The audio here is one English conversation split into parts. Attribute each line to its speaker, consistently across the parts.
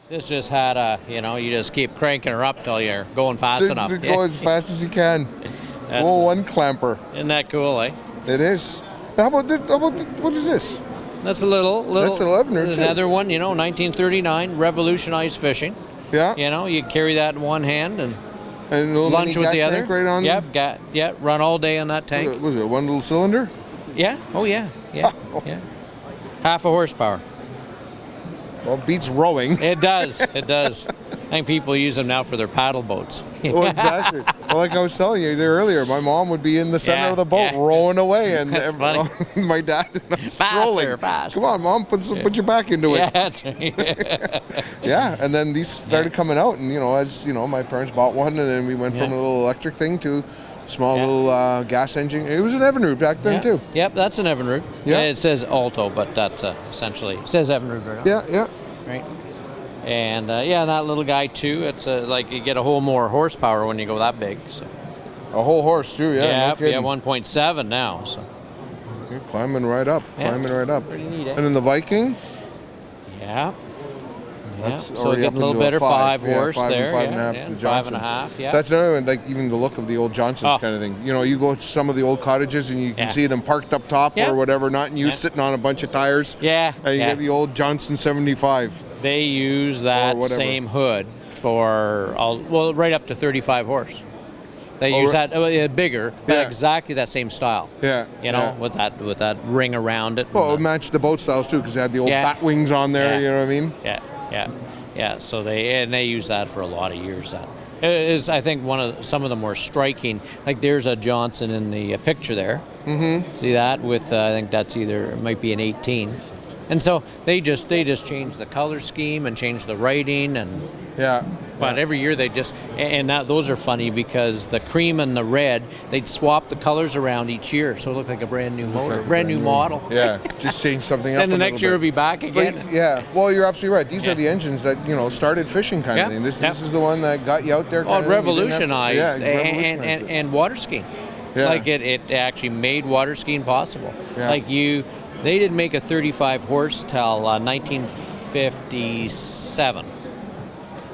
Speaker 1: This just had a, you just keep cranking her up till you're going fast enough.
Speaker 2: Go as fast as you can. One clamper.
Speaker 1: Isn't that cool, eh?
Speaker 2: It is. How about what is this?
Speaker 1: That's a little.
Speaker 2: That's 11 or two.
Speaker 1: Another one, 1939, revolutionized fishing.
Speaker 2: Yeah.
Speaker 1: You carry that in one hand and
Speaker 2: a little
Speaker 1: lunch
Speaker 2: mini
Speaker 1: with the
Speaker 2: gas
Speaker 1: other.
Speaker 2: tank right on.
Speaker 1: Yep, run all day on that tank.
Speaker 2: Was it one little cylinder?
Speaker 1: Yeah. Oh yeah. Yeah. Yeah. Half a horsepower.
Speaker 2: Well, it beats rowing.
Speaker 1: It does. It does. I think people use them now for their paddle boats.
Speaker 2: Well, exactly. Well, like I was telling you there earlier, my mom would be in the center of the boat rowing away, and my dad strolling.
Speaker 1: Faster.
Speaker 2: Come on, Mom, put your back into it.
Speaker 1: Yeah, that's right.
Speaker 2: Yeah, and then these started coming out, and as my parents bought one, and then we went from a little electric thing to small little gas engine. It was an Evinrude back then too.
Speaker 1: Yep, that's an Evinrude.
Speaker 2: Yeah.
Speaker 1: It says Alto, but that's essentially it says Evinrude right now.
Speaker 2: Yeah.
Speaker 1: Right. And that little guy too. It's like you get a whole more horsepower when you go that big. So.
Speaker 2: A whole horse too. Yeah.
Speaker 1: Yeah. 1.7 now. So.
Speaker 2: You're climbing right up.
Speaker 1: Pretty neat, eh?
Speaker 2: And then the Viking.
Speaker 1: Yeah.
Speaker 2: That's
Speaker 1: so getting a little better, 5 horse there.
Speaker 2: 5.5. The
Speaker 1: 5.5. Yeah.
Speaker 2: That's another one. Like even the look of the old Johnsons kind of thing. You go to some of the old cottages and you can see them parked up top or whatever, not in use, sitting on a bunch of tires.
Speaker 1: Yeah.
Speaker 2: And you get the old Johnson 75.
Speaker 1: They use that same hood for right up to 35 horse. They use that bigger, but exactly that same style.
Speaker 2: Yeah.
Speaker 1: With that ring around it.
Speaker 2: Well, it matched the boat styles too, because they had the old bat wings on there. You know what I mean?
Speaker 1: Yeah. So they use that for a lot of years. That is, I think, some of the more striking. Like there's a Johnson in the picture there. Mm-hmm. See that with I think that's it might be an 18. And so they just changed the color scheme and changed the writing and but every year they just those are funny because the cream and the red they'd swap the colors around each year so it looked like a brand new motor, brand new model.
Speaker 2: Yeah, just change something up.
Speaker 1: And the next year it'll be back again.
Speaker 2: But, well, you're absolutely right. These are the engines that started fishing kind of thing. This is the one that got you out there.
Speaker 1: It revolutionized and water skiing. Yeah. Like it actually made water skiing possible. Yeah. Like they didn't make a 35 horse till 1957.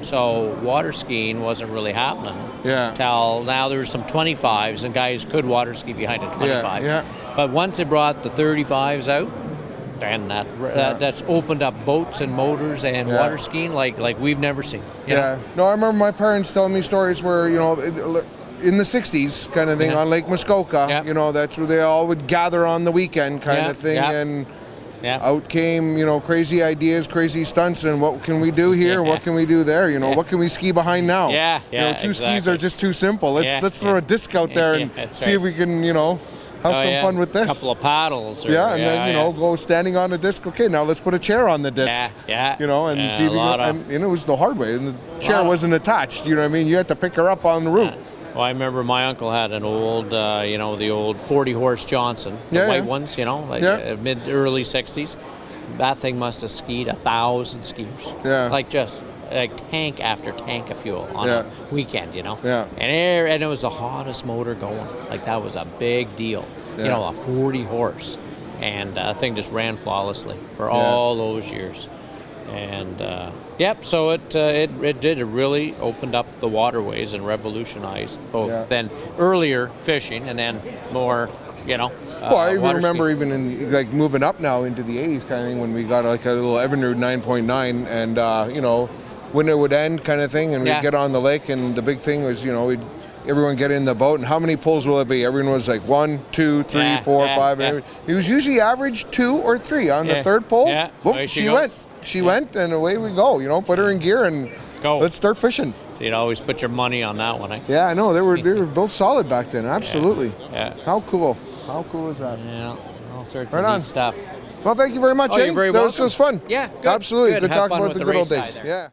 Speaker 1: So water skiing wasn't really happening. Yeah. Till now there's some 25s and guys could water ski behind a 25. Yeah. But once they brought the 35s out, then that's opened up boats and motors and water skiing like we've never seen. You know?
Speaker 2: No, I remember my parents telling me stories where in the 60s kind of thing on Lake Muskoka, that's where they all would gather on the weekend kind of thing, and out came, crazy ideas, crazy stunts, and what can we do here, what can we do there, what can we ski behind now? Two skis are just too simple. Let's throw a disc out there and see if we can, have some fun with this.
Speaker 1: A couple of paddles.
Speaker 2: And then, go standing on a disc. Okay, now let's put a chair on the disc. And see if we can, and it was the hard way, and the chair wasn't attached, you know what I mean? You had to pick her up on the route.
Speaker 1: Well, I remember my uncle had an old, the old 40-horse Johnson, the white ones, mid-early 60s. That thing must have skied 1,000 skiers. Yeah. Like tank after tank of fuel on a weekend, Yeah. And it was the hottest motor going. Like that was a big deal. A 40-horse. And that thing just ran flawlessly for all those years. And so it did. It really opened up the waterways and revolutionized both then earlier fishing and then more,
Speaker 2: well, I even remember even in moving up now into the 80s kind of thing when we got a little Evinrude 9.9 and when it would end kind of thing and we'd get on the lake and the big thing was everyone get in the boat and how many pulls will it be? Everyone was like 1, 2, 3, 4, 5. And it was usually average 2 or 3 on the third pull. Yeah. Boom, she went. She went, and away we go. Put her in gear and let's start fishing.
Speaker 1: So you'd always put your money on that one, eh?
Speaker 2: Yeah, I know. They were built solid back then. Absolutely.
Speaker 1: Yeah.
Speaker 2: How cool. How cool is that?
Speaker 1: Yeah, all sorts of neat stuff.
Speaker 2: Well, thank you very much,
Speaker 1: You're very welcome.
Speaker 2: This was fun.
Speaker 1: Yeah, good.
Speaker 2: Absolutely. Good
Speaker 1: Have
Speaker 2: talking
Speaker 1: fun
Speaker 2: about
Speaker 1: with
Speaker 2: the good old
Speaker 1: race
Speaker 2: days. Yeah.